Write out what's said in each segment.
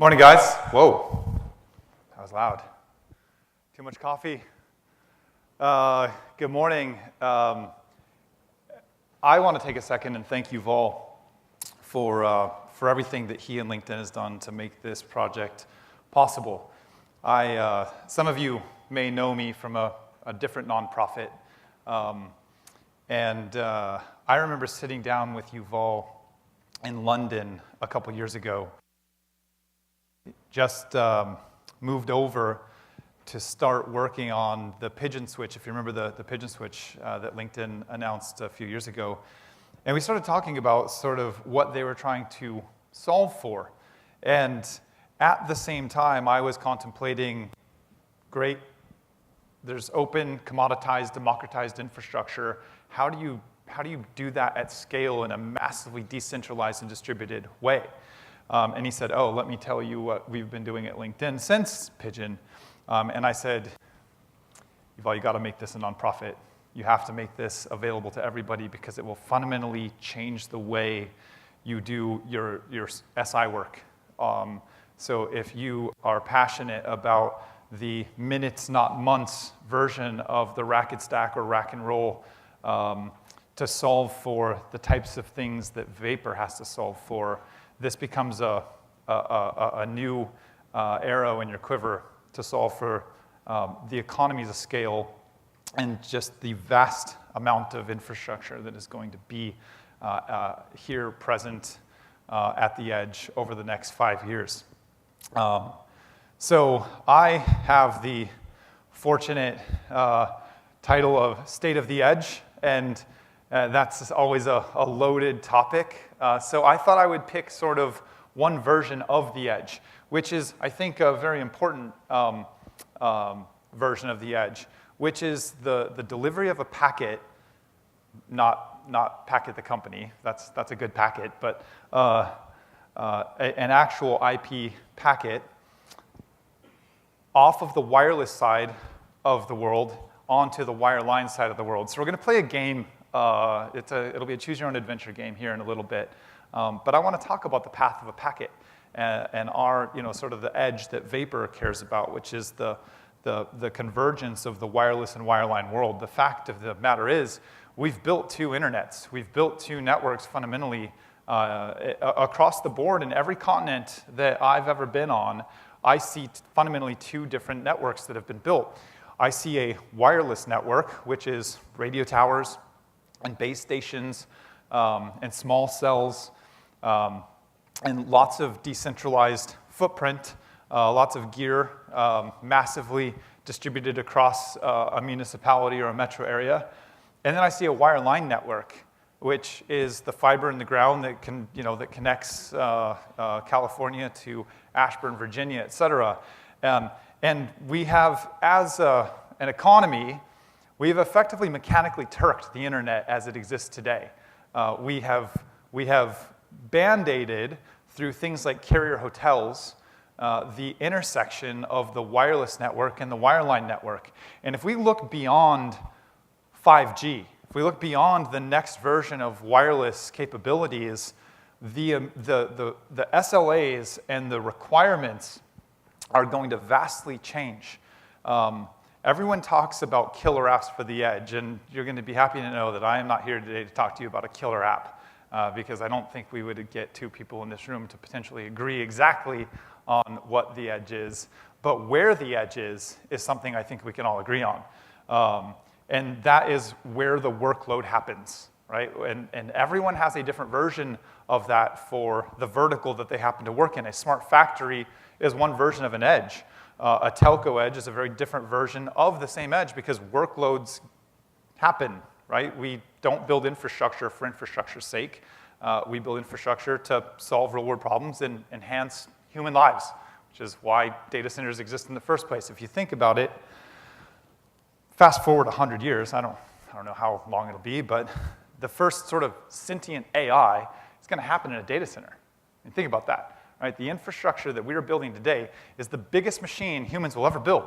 Morning, guys. Whoa, that was loud. Too much coffee? Good morning. I want to take a second and thank Yuval for everything that he and LinkedIn has done to make this project possible. Some of you may know me from a different nonprofit, and I remember sitting down with Yuval in London a couple years ago. Just moved over to start working on the pigeon switch, if you remember the pigeon switch that LinkedIn announced a few years ago. And we started talking about sort of what they were trying to solve for. And at the same time, I was contemplating, great, there's open, commoditized, democratized infrastructure. How do you do that at scale in a massively decentralized and distributed way? And he said, let me tell you what we've been doing at LinkedIn since Pigeon. And I said, Yuval, you got to make this a nonprofit. You have to make this available to everybody because it will fundamentally change the way you do your SI work. So if you are passionate about the minutes, not months version of the rack and stack or rack and roll to solve for the types of things that Vapor has to solve for, this becomes a new arrow in your quiver to solve for the economies of scale and just the vast amount of infrastructure that is going to be here present at the edge over the next 5 years. So I have the fortunate title of State of the Edge, and that's always a loaded topic. So I thought I would pick sort of one version of the edge, which is, I think, a very important version of the edge, which is the delivery of a packet, not Packet the company, that's a good packet, but an actual IP packet off of the wireless side of the world onto the wireline side of the world. So we're going to play a game. It'll be a choose-your-own-adventure game here in a little bit. But I want to talk about the path of a packet and our, sort of the edge that Vapor cares about, which is the convergence of the wireless and wireline world. The fact of the matter is, we've built two internets. We've built two networks fundamentally across the board in every continent that I've ever been on. I see fundamentally two different networks that have been built. I see a wireless network, which is radio towers and base stations and small cells and lots of decentralized footprint, lots of gear massively distributed across a municipality or a metro area. And then I see a wireline network, which is the fiber in the ground that that connects California to Ashburn, Virginia, et cetera. And we have, as an economy, we have effectively mechanically turked the internet as it exists today. We have band-aided through things like carrier hotels the intersection of the wireless network and the wireline network. And if we look beyond 5G, if we look beyond the next version of wireless capabilities, the SLAs and the requirements are going to vastly change. Everyone talks about killer apps for the edge, and you're going to be happy to know that I am not here today to talk to you about a killer app, because I don't think we would get two people in this room to potentially agree exactly on what the edge is. But where the edge is something I think we can all agree on. And that is where the workload happens, right? And everyone has a different version of that for the vertical that they happen to work in. A smart factory is one version of an edge. A telco edge is a very different version of the same edge because workloads happen, right? We don't build infrastructure for infrastructure's sake. We build infrastructure to solve real-world problems and enhance human lives, which is why data centers exist in the first place. If you think about it, fast forward 100 years, I don't know how long it'll be, but the first sort of sentient AI is going to happen in a data center. And think about that. Right, the infrastructure that we are building today is the biggest machine humans will ever build.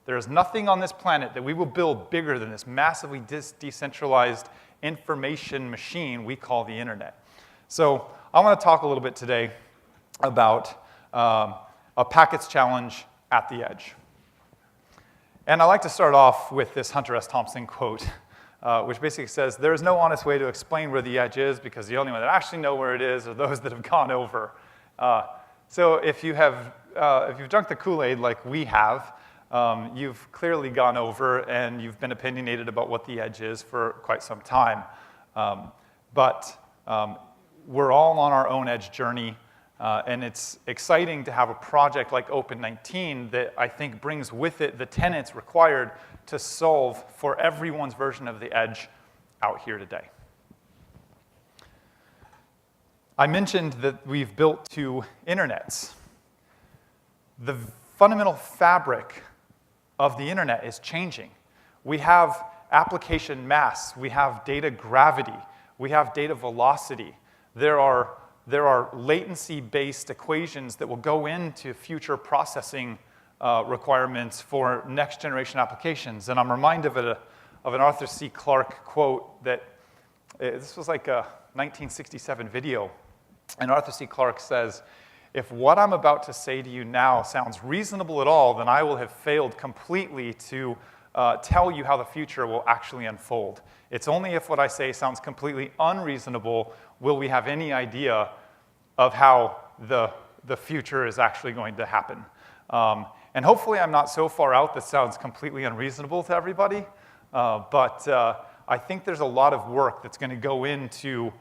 There is nothing on this planet that we will build bigger than this massively decentralized information machine we call the internet. So I want to talk a little bit today about a packets challenge at the edge. And I like to start off with this Hunter S. Thompson quote, which basically says, there is no honest way to explain where the edge is because the only one that actually know where it is are those that have gone over. So if you've drunk the Kool-Aid like we have, you've clearly gone over and you've been opinionated about what the edge is for quite some time. But we're all on our own edge journey, and it's exciting to have a project like Open19 that I think brings with it the tenets required to solve for everyone's version of the edge out here today. I mentioned that we've built two internets. The fundamental fabric of the internet is changing. We have application mass, we have data gravity, we have data velocity. There are latency-based equations that will go into future processing requirements for next-generation applications. And I'm reminded of an Arthur C. Clarke quote that, this was like a 1967 video, and Arthur C. Clarke says, if what I'm about to say to you now sounds reasonable at all, then I will have failed completely to tell you how the future will actually unfold. It's only if what I say sounds completely unreasonable will we have any idea of how the future is actually going to happen. And hopefully I'm not so far out that sounds completely unreasonable to everybody, but I think there's a lot of work that's going to go into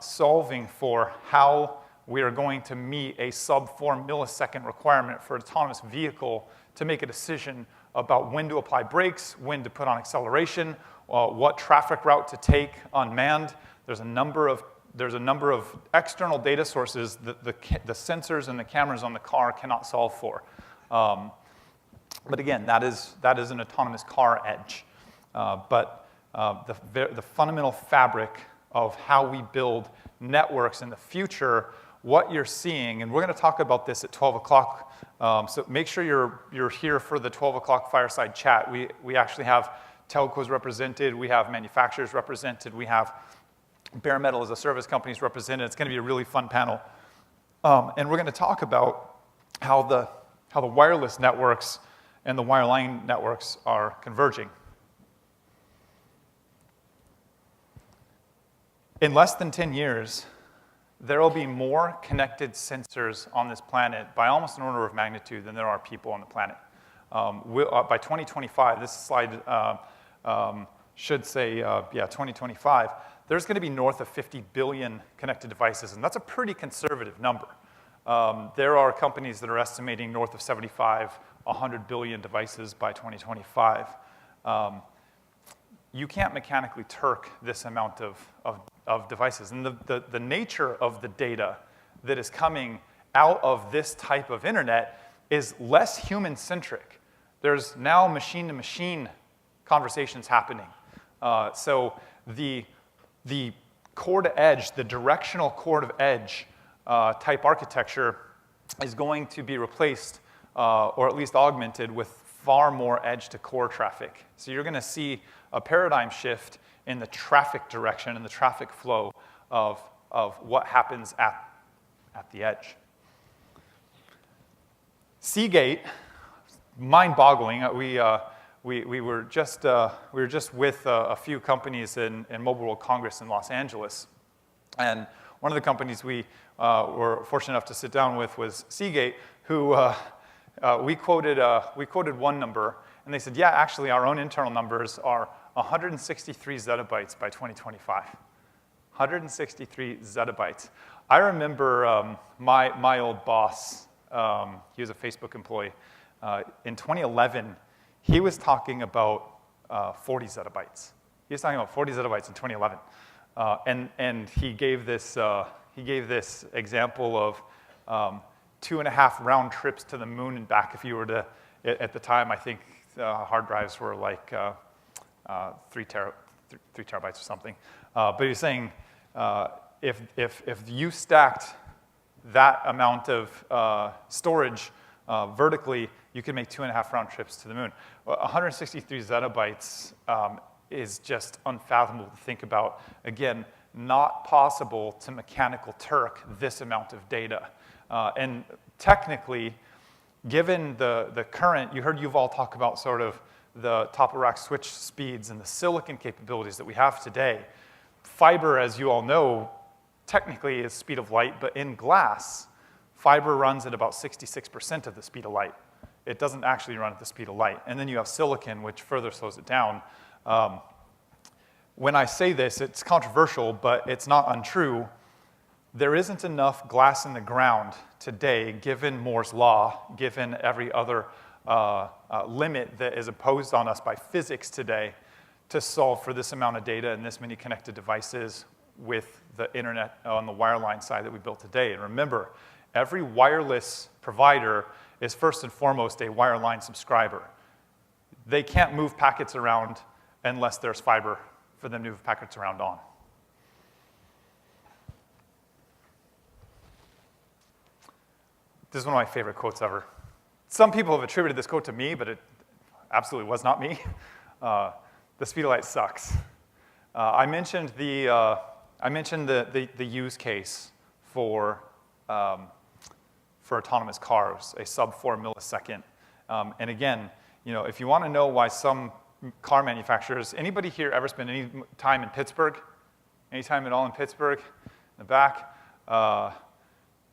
solving for how we are going to meet a sub-4 millisecond requirement for an autonomous vehicle to make a decision about when to apply brakes, when to put on acceleration, what traffic route to take unmanned. There's a number of external data sources that the sensors and the cameras on the car cannot solve for. But again, that is an autonomous car edge. But the fundamental fabric of how we build networks in the future, what you're seeing, and we're going to talk about this at 12 o'clock, so make sure you're here for the 12 o'clock fireside chat. We actually have telcos represented, we have manufacturers represented, we have bare metal as a service companies represented. It's going to be a really fun panel. And we're going to talk about how the wireless networks and the wireline networks are converging. In less than 10 years, there will be more connected sensors on this planet by almost an order of magnitude than there are people on the planet. By 2025, this slide should say, 2025, there's going to be north of 50 billion connected devices, and that's a pretty conservative number. There are companies that are estimating north of 75, 100 billion devices by 2025. You can't mechanically Turk this amount of devices. And the nature of the data that is coming out of this type of internet is less human-centric. There's now machine-to-machine conversations happening. So the core-to-edge, the directional core-to-edge type architecture is going to be replaced or at least augmented with far more edge-to-core traffic. So you're going to see a paradigm shift in the traffic direction and the traffic flow of what happens at the edge. Seagate, mind-boggling. We were just with a few companies in Mobile World Congress in Los Angeles, and one of the companies we were fortunate enough to sit down with was Seagate, who we quoted one number, and they said, yeah, actually, our own internal numbers are 163 zettabytes by 2025. 163 zettabytes. I remember my old boss, he was a Facebook employee. In 2011, he was talking about 40 zettabytes. He was talking about 40 zettabytes in 2011. And he gave this example of 2.5 round trips to the moon and back if you were to, at the time, I think hard drives were like 3 terabytes or something. But he was saying if you stacked that amount of storage vertically, you could make 2.5 round trips to the moon. 163 zettabytes is just unfathomable to think about. Again, not possible to mechanical Turk this amount of data. And technically, given the current, you heard Yuval talk about sort of the top-of-rack switch speeds and the silicon capabilities that we have today. Fiber, as you all know, technically is speed of light, but in glass, fiber runs at about 66% of the speed of light. It doesn't actually run at the speed of light. And then you have silicon, which further slows it down. When I say this, it's controversial, but it's not untrue. There isn't enough glass in the ground today, given Moore's law, given every other limit that is imposed on us by physics today, to solve for this amount of data and this many connected devices with the internet on the wireline side that we built today. And remember, every wireless provider is first and foremost a wireline subscriber. They can't move packets around unless there's fiber for them to move packets around on. This is one of my favorite quotes ever. Some people have attributed this quote to me, but it absolutely was not me. The speed of light sucks. I mentioned the use case for autonomous cars, a sub 4 millisecond. And again, if you want to know why some car manufacturers, anybody here ever spend any time in Pittsburgh? Any time at all in Pittsburgh? In the back?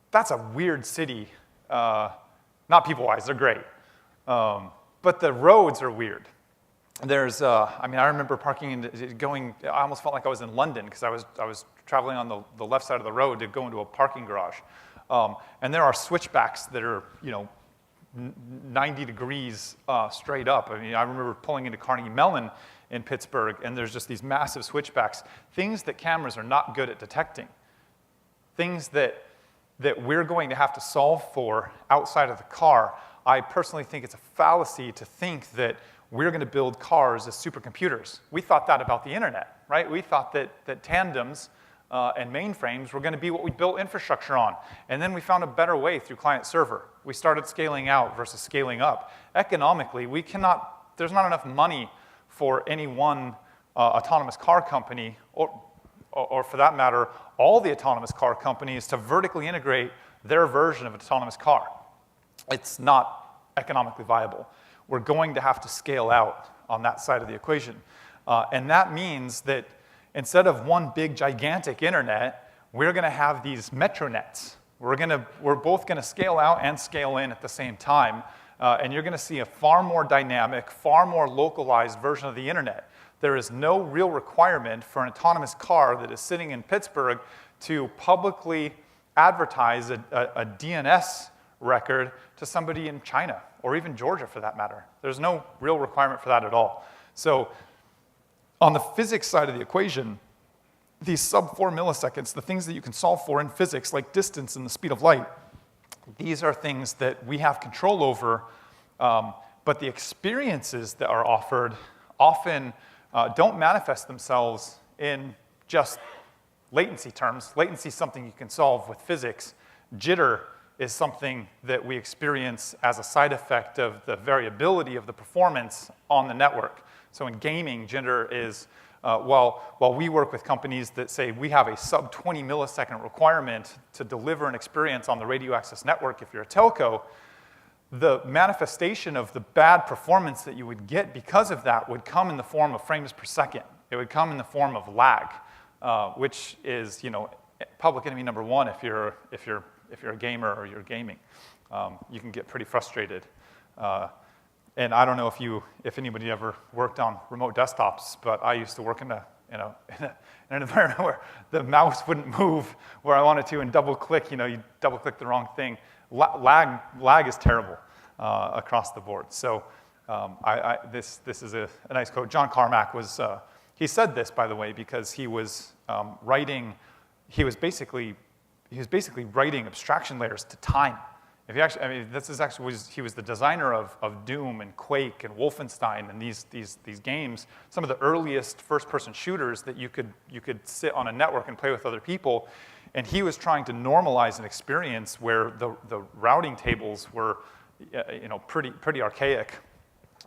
That's a weird city. Not people-wise, they're great. But the roads are weird. There's, I remember parking and going, I almost felt like I was in London because I was traveling on the left side of the road to go into a parking garage. And there are switchbacks that are, 90 degrees straight up. I remember pulling into Carnegie Mellon in Pittsburgh, and there's just these massive switchbacks, things that cameras are not good at detecting, things that we're going to have to solve for outside of the car. I personally think it's a fallacy to think that we're going to build cars as supercomputers. We thought that about the internet, right? We thought that tandems and mainframes were going to be what we built infrastructure on. And then we found a better way through client server. We started scaling out versus scaling up. Economically, there's not enough money for any one autonomous car company, or for that matter, all the autonomous car companies to vertically integrate their version of an autonomous car. It's not economically viable. We're going to have to scale out on that side of the equation. And that means that instead of one big, gigantic internet, we're going to have these metronets. We're both going to scale out and scale in at the same time. And you're going to see a far more dynamic, far more localized version of the internet. There is no real requirement for an autonomous car that is sitting in Pittsburgh to publicly advertise a DNS record to somebody in China, or even Georgia for that matter. There's no real requirement for that at all. So on the physics side of the equation, these sub 4 milliseconds, the things that you can solve for in physics, like distance and the speed of light, these are things that we have control over, but the experiences that are offered often don't manifest themselves in just latency terms. Latency is something you can solve with physics. Jitter is something that we experience as a side effect of the variability of the performance on the network. So in gaming, jitter is, while we work with companies that say we have a sub 20 millisecond requirement to deliver an experience on the radio access network if you're a telco, the manifestation of the bad performance that you would get because of that would come in the form of frames per second. It would come in the form of lag, which is, public enemy number one if you're a gamer or you're gaming. You can get pretty frustrated. And I don't know if anybody ever worked on remote desktops, but I used to work in an environment where the mouse wouldn't move where I wanted to, and double click, you double click the wrong thing. Lag is terrible across the board. So this is a nice quote. John Carmack he said this, by the way, because he was basically writing abstraction layers to time. If you actually, he was the designer of Doom and Quake and Wolfenstein and these games, some of the earliest first-person shooters that you could sit on a network and play with other people. And he was trying to normalize an experience where the routing tables were, pretty archaic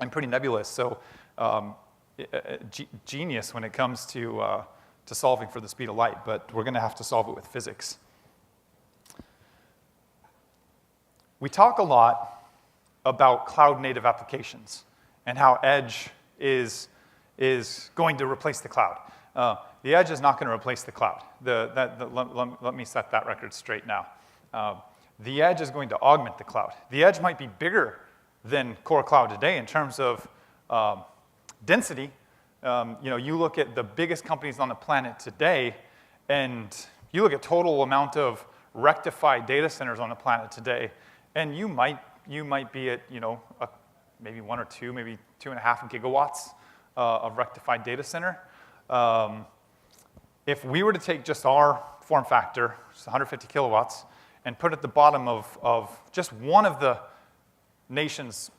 and pretty nebulous. So, genius when it comes to solving for the speed of light. But we're going to have to solve it with physics. We talk a lot about cloud-native applications and how edge is going to replace the cloud. The edge is not going to replace the cloud. Let me set that record straight now. The edge is going to augment the cloud. The edge might be bigger than core cloud today in terms of density. You look at the biggest companies on the planet today, and you look at total amount of rectified data centers on the planet today, and you might be at maybe 1 or 2, maybe 2.5 gigawatts of rectified data center. If we were to take just our form factor, which is 150 kilowatts, and put it at the bottom of just one of the nation's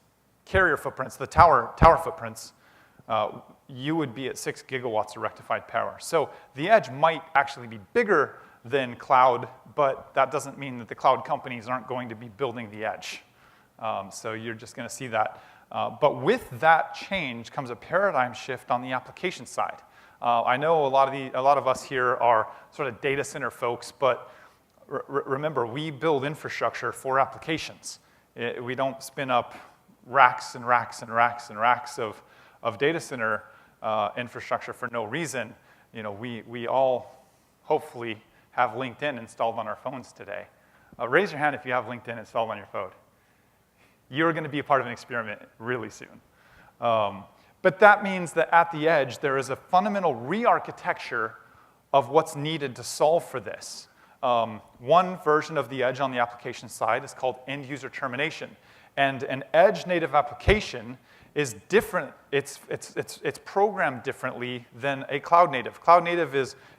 carrier footprints, the tower footprints, you would be at 6 gigawatts of rectified power. So the edge might actually be bigger than cloud, but that doesn't mean that the cloud companies aren't going to be building the edge. So you're just going to see that. But with that change comes a paradigm shift on the application side. I know a lot of us here are sort of data center folks, but remember, we build infrastructure for applications. We don't spin up racks and racks and racks and racks of data center infrastructure for no reason. We all hopefully have LinkedIn installed on our phones today. Raise your hand if you have LinkedIn installed on your phone. You're going to be a part of an experiment really soon. But that means that at the edge, there is a fundamental re-architecture of what's needed to solve for this. One version of the edge on the application side is called end-user termination. And an edge-native application is different. It's programmed differently than a cloud-native. Cloud-native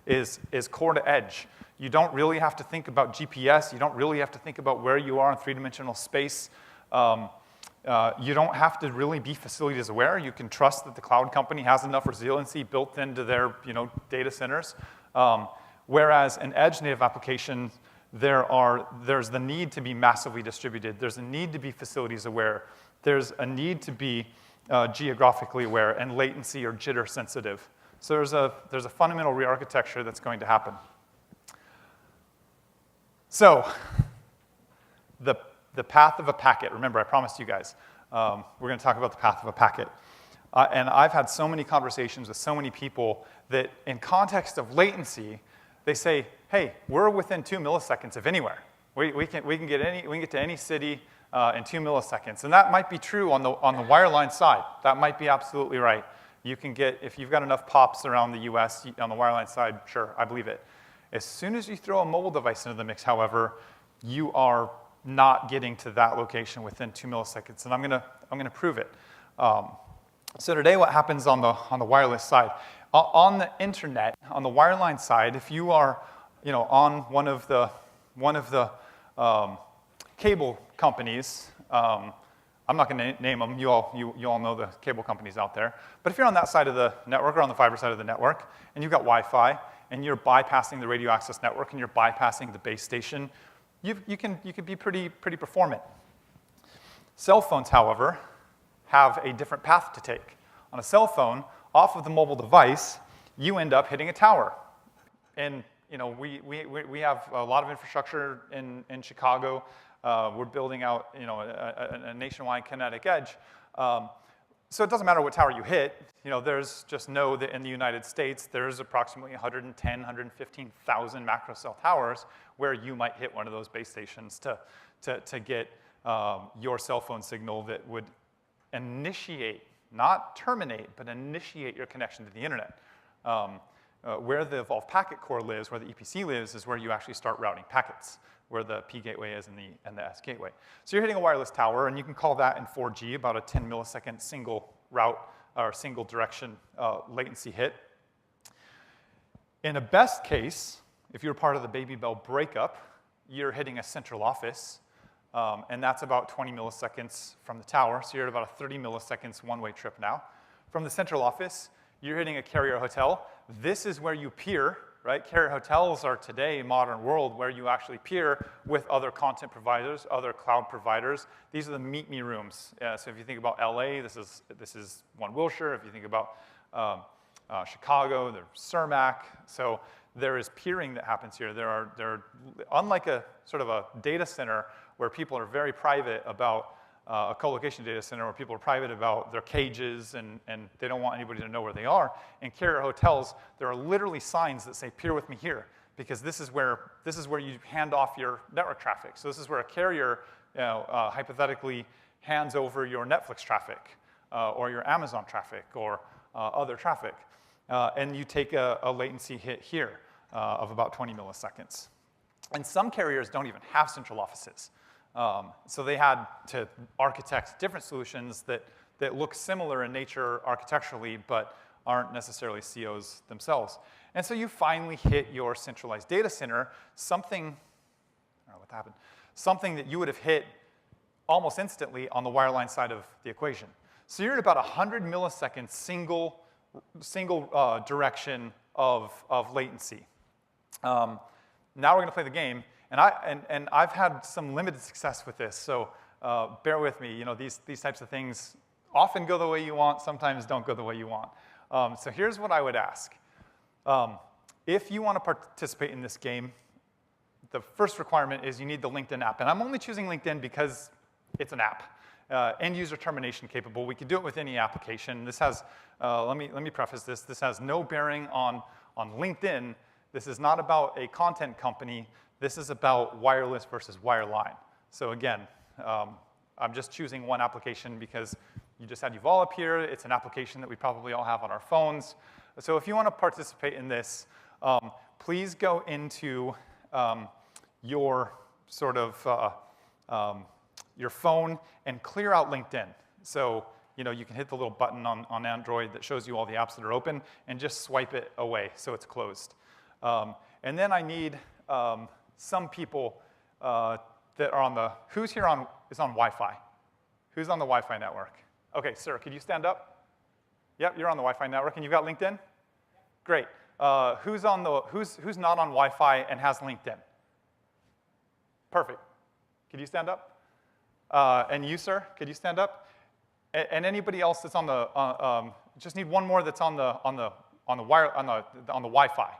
is core to edge. You don't really have to think about GPS. You don't really have to think about where you are in three-dimensional space. You don't have to really be facilities aware. You can trust that the cloud company has enough resiliency built into their data centers. Whereas an edge-native application, there's the need to be massively distributed. There's a need to be facilities aware. There's a need to be geographically aware and latency or jitter sensitive. So there's a fundamental re-architecture that's going to happen. So the path of a packet. Remember, I promised you guys we're going to talk about the path of a packet. And I've had so many conversations with so many people that in context of latency, they say, hey, we're within 2 milliseconds of anywhere. We can get to any city in 2 milliseconds. And that might be true on the wireline side. That might be absolutely right. You can get, if you've got enough pops around the US on the wireline side, sure, I believe it. As soon as you throw a mobile device into the mix, however, you are not getting to that location within 2 milliseconds. And I'm gonna prove it. So today what happens on the wireless side? On the internet, on the wireline side, if you are on one of the cable companies, I'm not going to name them. You all know the cable companies out there. But if you're on that side of the network or on the fiber side of the network, and you've got Wi-Fi, and you're bypassing the radio access network, and you're bypassing the base station, you can be pretty performant. Cell phones, however, have a different path to take. On a cell phone, off of the mobile device, you end up hitting a tower. And we have a lot of infrastructure in Chicago. We're building out a nationwide kinetic edge. So it doesn't matter what tower you hit. There's just know that in the United States, there's approximately 110,000, 115,000 macro cell towers where you might hit one of those base stations to get your cell phone signal that would initiate, not terminate, but initiate your connection to the internet. Where the Evolved Packet Core lives, where the EPC lives, is where you actually start routing packets, where the P gateway is and the S gateway. So you're hitting a wireless tower, and you can call that in 4G about a 10 millisecond single route or single direction latency hit. In a best case, if you're part of the Baby Bell breakup, you're hitting a central office, and that's about 20 milliseconds from the tower. So you're at about a 30 milliseconds one-way trip now. From the central office, you're hitting a carrier hotel. This is where you peer, right? Carrier hotels are today a modern world where you actually peer with other content providers, other cloud providers. These are the meet me rooms. So if you think about LA, this is One Wilshire. If you think about Chicago, there's Cermak. So there is peering that happens here. There are unlike a sort of a data center where people are very private about a co-location data center where people are private about their cages and they don't want anybody to know where they are. In carrier hotels, there are literally signs that say, peer with me here, because this is where you hand off your network traffic. So this is where a carrier, hypothetically, hands over your Netflix traffic or your Amazon traffic or other traffic. And you take a latency hit here of about 20 milliseconds. And some carriers don't even have central offices. So they had to architect different solutions that look similar in nature architecturally, but aren't necessarily COs themselves. And so you finally hit your centralized data center, something, I don't know what happened, something that you would have hit almost instantly on the wireline side of the equation. So you're at about 100 milliseconds single direction of latency. Now we're going to play the game. And I've had some limited success with this, so bear with me. These types of things often go the way you want, sometimes don't go the way you want. So here's what I would ask. If you want to participate in this game, the first requirement is you need the LinkedIn app. And I'm only choosing LinkedIn because it's an app. End-user termination capable. We could do it with any application. This has, let me preface this. This has no bearing on LinkedIn. This is not about a content company. This is about wireless versus wireline. So again, I'm just choosing one application because you just had Yuval up here. It's an application that we probably all have on our phones. So if you want to participate in this, please go into your sort of your phone and clear out LinkedIn. So you can hit the little button on Android that shows you all the apps that are open and just swipe it away so it's closed. And then I need some people that are on the, who's here is on Wi-Fi? Who's on the Wi-Fi network? Okay, sir, could you stand up? Yep, you're on the Wi-Fi network, and you've got LinkedIn? Great. Who's not on Wi-Fi and has LinkedIn? Perfect. Could you stand up? And you, sir, could you stand up? And anybody else that's on the, just need one more that's on the Wi-Fi,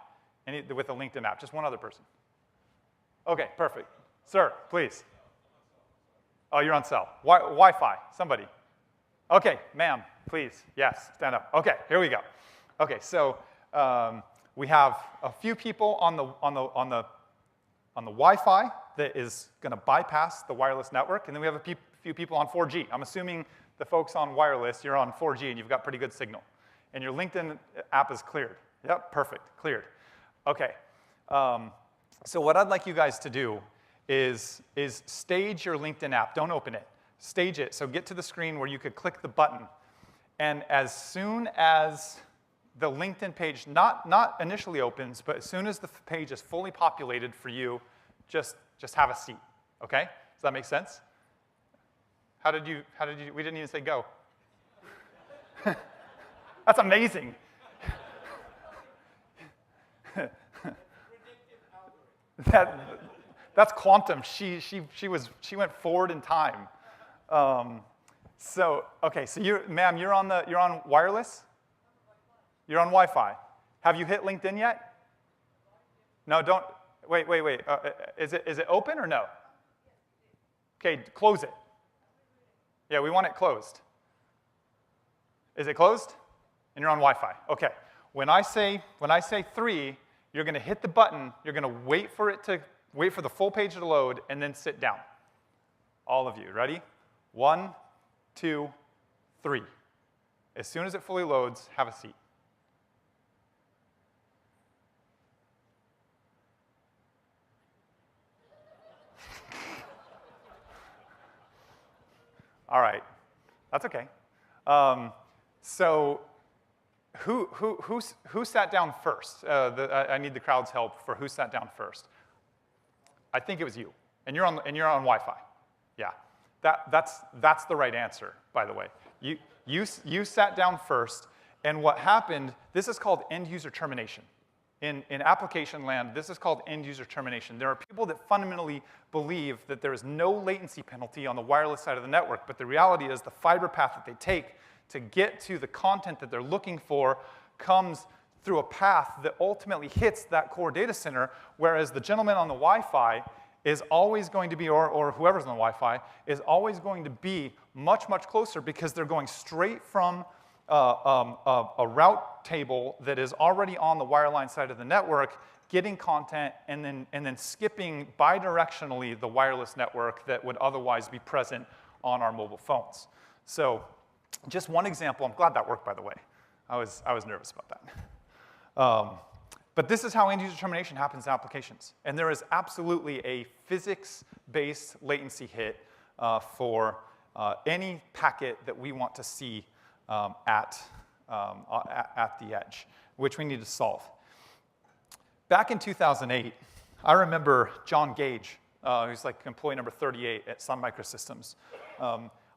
with a LinkedIn app. Just one other person. Okay, perfect. Sir, please. Oh, you're on cell. Wi-Fi, somebody. Okay, ma'am, please. Yes, stand up. Okay, here we go. Okay, so we have a few people on the Wi-Fi that is going to bypass the wireless network, and then we have a few people on 4G. I'm assuming the folks on wireless, you're on 4G and you've got pretty good signal, and your LinkedIn app is cleared. Yep, perfect, cleared. Okay. So what I'd like you guys to do is stage your LinkedIn app. Don't open it. Stage it. So get to the screen where you could click the button. And as soon as the LinkedIn page not initially opens, but as soon as the page is fully populated for you, just have a seat. Okay? Does that make sense? How did you, we didn't even say go. That's amazing. That's quantum. She went forward in time. So ma'am, you're on wireless? You're on Wi-Fi. Have you hit LinkedIn yet? No, don't. Wait. Is it open or no? Okay, close it. Yeah, we want it closed. Is it closed? And you're on Wi-Fi. Okay. When I say 3, you're going to hit the button. You're going to wait for the full page to load, and then sit down. All of you, ready? 1, 2, 3. As soon as it fully loads, have a seat. All right, that's okay. So who sat down first? I need the crowd's help for who sat down first. I think it was you, and you're on Wi-Fi. Yeah, that's the right answer, by the way. You sat down first, and what happened? This is called end-user termination. In application land, this is called end-user termination. There are people that fundamentally believe that there is no latency penalty on the wireless side of the network, but the reality is the fiber path that they take to get to the content that they're looking for comes through a path that ultimately hits that core data center, whereas the gentleman on the Wi-Fi is always going to be, or whoever's on the Wi-Fi, is always going to be much, much closer because they're going straight from a route table that is already on the wireline side of the network, getting content, and then skipping bidirectionally the wireless network that would otherwise be present on our mobile phones. So just one example. I'm glad that worked, by the way. I was nervous about that. But this is how end-user determination happens in applications. And there is absolutely a physics-based latency hit for any packet that we want to see at the edge, which we need to solve. Back in 2008, I remember John Gage, who's like employee number 38 at Sun Microsystems.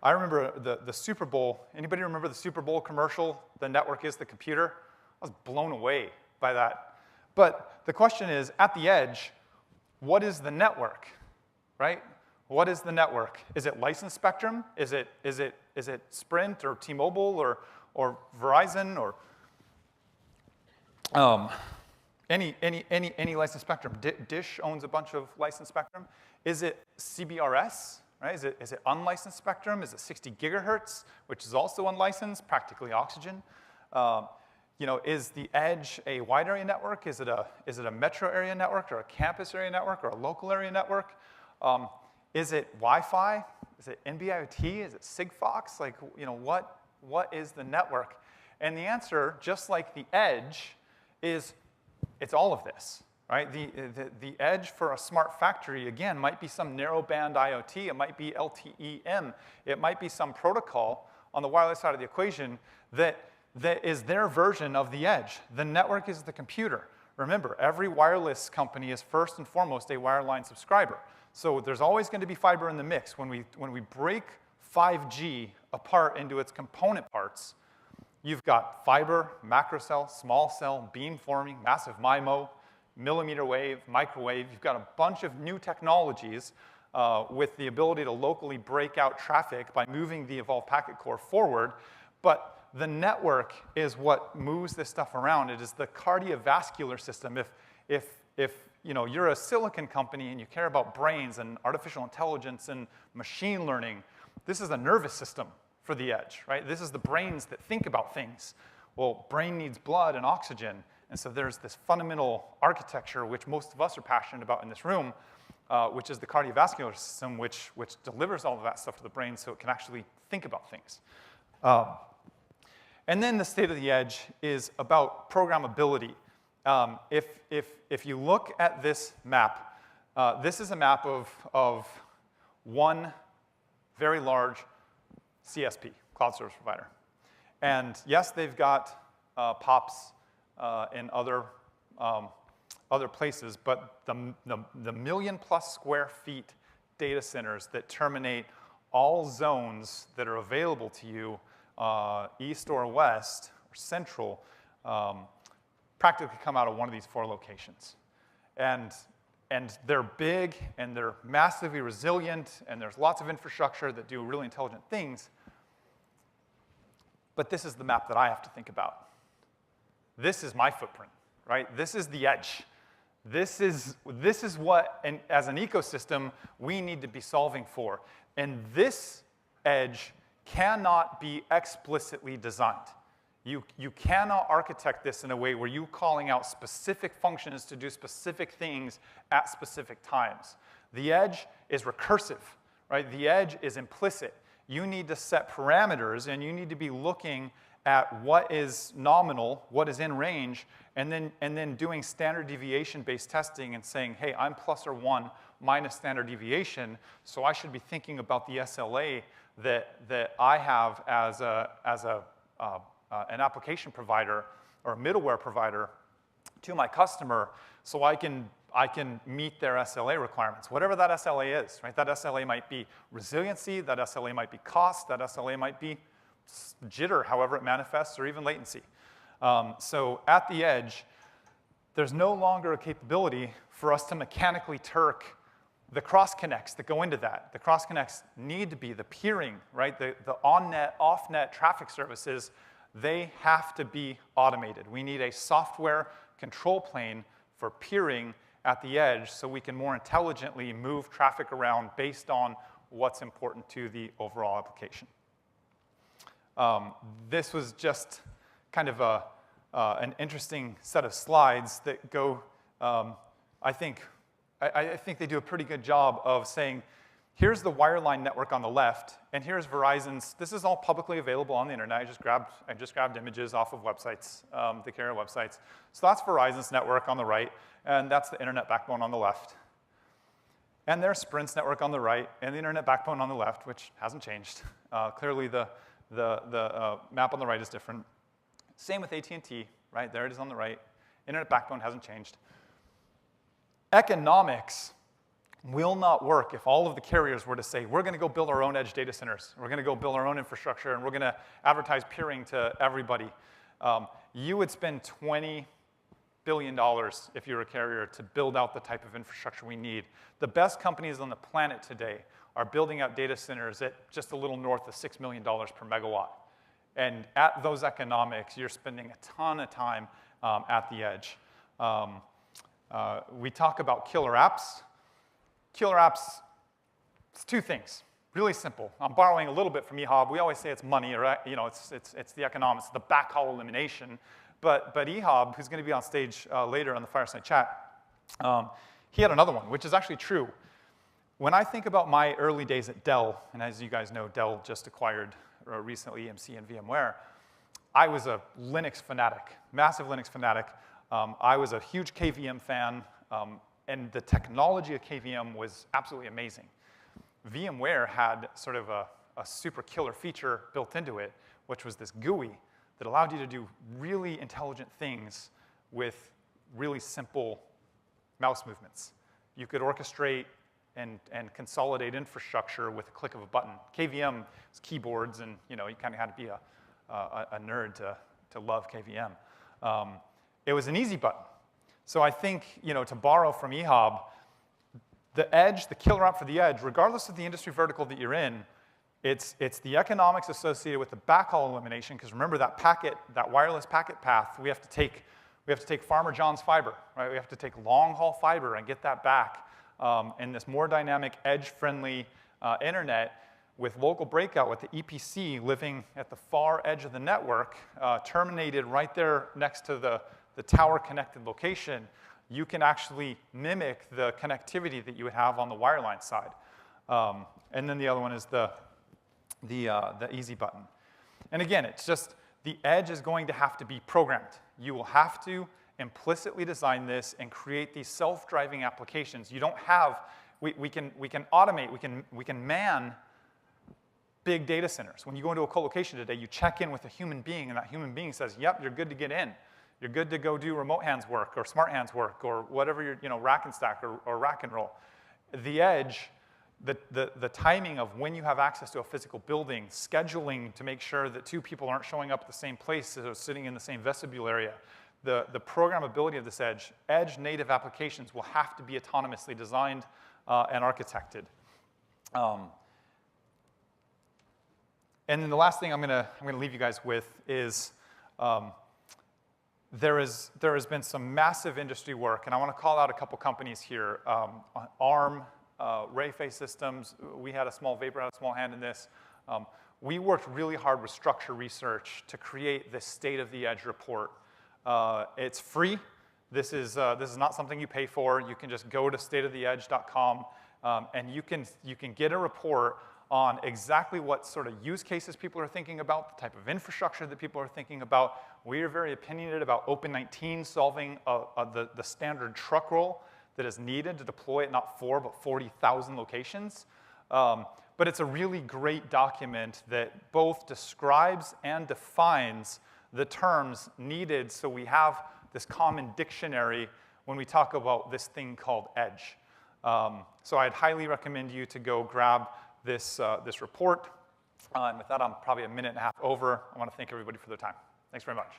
I remember the Super Bowl. Anybody remember the Super Bowl commercial, "The network is the computer"? I was blown away by that. But the question is, at the edge, what is the network, right? What is the network? Is it licensed spectrum? Is it Sprint or T-Mobile or Verizon or any licensed spectrum? Dish owns a bunch of licensed spectrum. Is it CBRS? Right? Is it unlicensed spectrum? Is it 60 gigahertz, which is also unlicensed, practically oxygen? Is the edge a wide area network? Is it a metro area network or a campus area network or a local area network? Is it Wi-Fi? Is it NB-IoT? Is it Sigfox? Like, what is the network? And the answer, just like the edge, is it's all of this, right? The edge for a smart factory, again, might be some narrowband IoT. It might be LTE-M. It might be some protocol on the wireless side of the equation that is their version of the edge. The network is the computer. Remember, every wireless company is first and foremost a wireline subscriber. So there's always going to be fiber in the mix. When we break 5G apart into its component parts, you've got fiber, macro cell, small cell, beamforming, massive MIMO, millimeter wave, microwave. You've got a bunch of new technologies with the ability to locally break out traffic by moving the evolved packet core forward. But the network is what moves this stuff around. It is the cardiovascular system. If you're a silicon company and you care about brains and artificial intelligence and machine learning, this is the nervous system for the edge, right? This is the brains that think about things. Well, brain needs blood and oxygen, and so there's this fundamental architecture which most of us are passionate about in this room, which is the cardiovascular system, which delivers all of that stuff to the brain so it can actually think about things. And then the state of the edge is about programmability. If you look at this map, this is a map of one very large CSP, cloud service provider. And yes, they've got POPs in other places, but the million-plus square feet data centers that terminate all zones that are available to you, east or west or central, practically come out of one of these 4 locations. And they're big, and they're massively resilient, and there's lots of infrastructure that do really intelligent things. But this is the map that I have to think about. This is my footprint, right? This is the edge. This is what, as an ecosystem, we need to be solving for. And this edge cannot be explicitly designed. You cannot architect this in a way where you're calling out specific functions to do specific things at specific times. The edge is recursive, right? The edge is implicit. You need to set parameters, and you need to be looking at what is nominal, what is in range, and then doing standard deviation-based testing and saying, hey, I'm plus or 1 minus standard deviation, so I should be thinking about the SLA that I have as an application provider or a middleware provider to my customer, so I can meet their SLA requirements, whatever that SLA is, right? That SLA might be resiliency, that SLA might be cost, that SLA might be jitter, however it manifests, or even latency. So at the edge, there's no longer a capability for us to mechanically turk the cross-connects that go into that. The cross-connects need to be the peering, right? The on-net, off-net traffic services, they have to be automated. We need a software control plane for peering at the edge so we can more intelligently move traffic around based on what's important to the overall application. This was just kind of an interesting set of slides that go, I think they do a pretty good job of saying, here's the wireline network on the left, and here's Verizon's. This is all publicly available on the internet. I just grabbed images off of websites, the carrier websites. So that's Verizon's network on the right, and that's the internet backbone on the left. And there's Sprint's network on the right, and the internet backbone on the left, which hasn't changed. Clearly, the map on the right is different. Same with AT&T, right? There it is on the right. Internet backbone hasn't changed. Economics will not work if all of the carriers were to say, we're going to go build our own edge data centers. We're going to go build our own infrastructure, and we're going to advertise peering to everybody. You would spend $20 billion if you're a carrier to build out the type of infrastructure we need. The best companies on the planet today are building out data centers at just a little north of $6 million per megawatt. And at those economics, you're spending a ton of time at the edge. We talk about killer apps. Killer apps, it's two things, really simple. I'm borrowing a little bit from EHOB. We always say it's money, or it's the economics, the backhaul elimination. But EHOB, who's going to be on stage later on the Fireside Chat, he had another one, which is actually true. When I think about my early days at Dell, and as you guys know, Dell just acquired recently EMC and VMware, I was a Linux fanatic, massive Linux fanatic. I was a huge KVM fan. And the technology of KVM was absolutely amazing. VMware had sort of a super killer feature built into it, which was this GUI that allowed you to do really intelligent things with really simple mouse movements. You could orchestrate and consolidate infrastructure with a click of a button. KVM was keyboards, and you kind of had to be a nerd to love KVM. It was an easy button. So I think, to borrow from EHOB, the edge, the killer app for the edge, regardless of the industry vertical that you're in, it's the economics associated with the backhaul elimination, because remember that wireless packet path, we have to take Farmer John's fiber, right? We have to take long-haul fiber and get that back in this more dynamic, edge-friendly internet with local breakout, with the EPC living at the far edge of the network, terminated right there next to the tower-connected location. You can actually mimic the connectivity that you would have on the wireline side. And then the other one is the easy button. And again, it's just the edge is going to have to be programmed. You will have to implicitly design this and create these self-driving applications. You don't have, we can automate, we can man big data centers. When you go into a co-location today, you check in with a human being, and that human being says, yep, you're good to get in. You're good to go do remote hands work or smart hands work or whatever your rack and stack or rack and roll. The edge, the timing of when you have access to a physical building, scheduling to make sure that two people aren't showing up at the same place or sitting in the same vestibule area, the programmability of this edge native applications will have to be autonomously designed and architected. And then the last thing I'm gonna leave you guys with is there has been some massive industry work, and I want to call out a couple companies here. ARM, Rayface Systems, we had a small hand in this. We worked really hard with structure research to create this state-of-the-edge report. It's free. This is not something you pay for. You can just go to stateoftheedge.com, and you can get a report on exactly what sort of use cases people are thinking about, the type of infrastructure that people are thinking about. We are very opinionated about Open19 solving the standard truck roll that is needed to deploy at not 4, but 40,000 locations. But it's a really great document that both describes and defines the terms needed so we have this common dictionary when we talk about this thing called edge. So I'd highly recommend you to go grab this report. And with that, I'm probably a minute and a half over. I want to thank everybody for their time. Thanks very much.